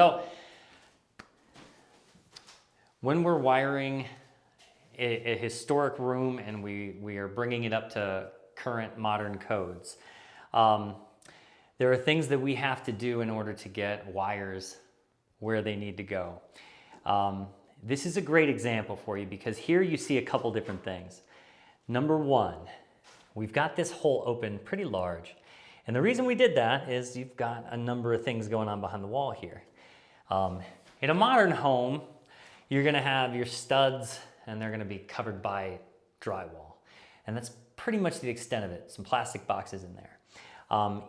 So when we're wiring a historic room and we are bringing it up to current modern codes, there are things that we have to do in order to get wires where they need to go. This is a great example for you because here you see a couple different things. Number one, we've got this hole open pretty large. And the reason we did that is you've got a number of things going on behind the wall here. In a modern home, you're gonna have your studs and they're gonna be covered by drywall. And that's pretty much the extent of it, some plastic boxes in there.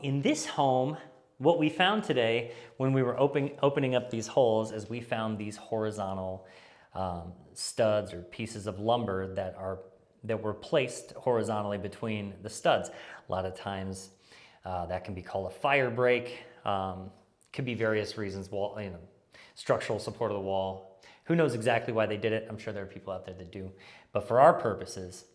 In this home, what we found today when we were opening up these holes is we found these horizontal studs or pieces of lumber that were placed horizontally between the studs. A lot of times that can be called a fire break. Could be various reasons, structural support of the wall. Who knows exactly why they did it? I'm sure there are people out there that do. But for our purposes,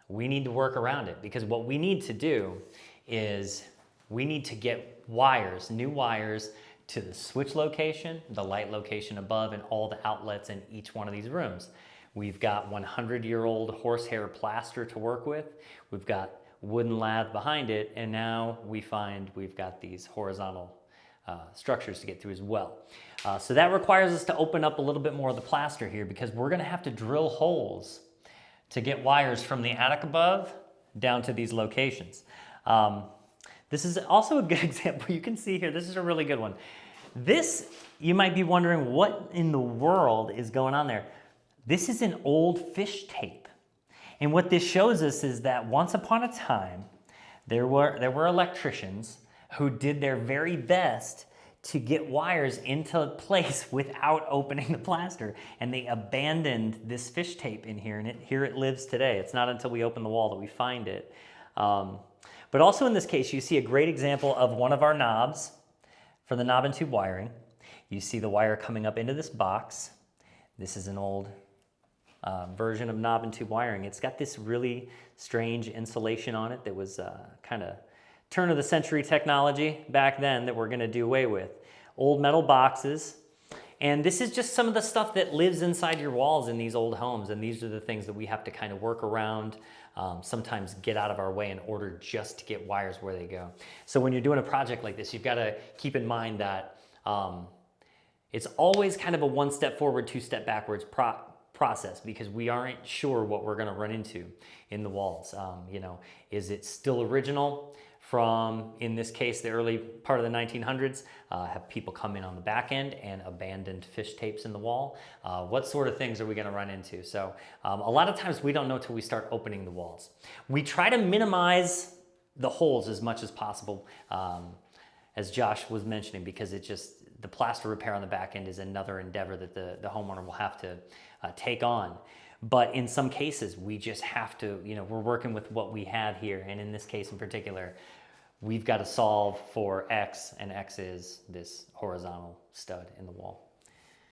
we need to work around it because what we need to do is we need to get wires, new wires, to the switch location, the light location above, and all the outlets in each one of these rooms. We've got 100-year-old horsehair plaster to work with. We've got wooden lath behind it, and now we find we've got these horizontal structures to get through as well. So that requires us to open up a little bit more of the plaster here because we're gonna have to drill holes to get wires from the attic above down to these locations. This is also a good example. You can see here, this is a really good one. This, you might be wondering what in the world is going on there. This is an old fish tape. And what this shows us is that once upon a time, there were electricians who did their very best to get wires into place without opening the plaster. And they abandoned this fish tape in here, and here it lives today. It's not until we open the wall that we find it. But also in this case, you see a great example of one of our knobs for the knob and tube wiring. You see the wire coming up into this box. This is an old version of knob and tube wiring. It's got this really strange insulation on it that was kind of turn of the century technology back then that we're going to do away with. Old metal boxes. And this is just some of the stuff that lives inside your walls in these old homes. And these are the things that we have to kind of work around, sometimes get out of our way in order just to get wires where they go. So when you're doing a project like this, you've got to keep in mind that it's always kind of a one step forward, two step backwards process because we aren't sure what we're going to run into in the walls. Is it still original from, in this case, the early part of the 1900s? Have people come in on the back end and abandoned fish tapes in the wall? What sort of things are we going to run into? So a lot of times we don't know till we start opening the walls. We try to minimize the holes as much as possible, as Josh was mentioning, because the plaster repair on the back end is another endeavor that the homeowner will have to take on. But in some cases, we just have to, we're working with what we have here. And in this case in particular, we've got to solve for X, and X is this horizontal stud in the wall.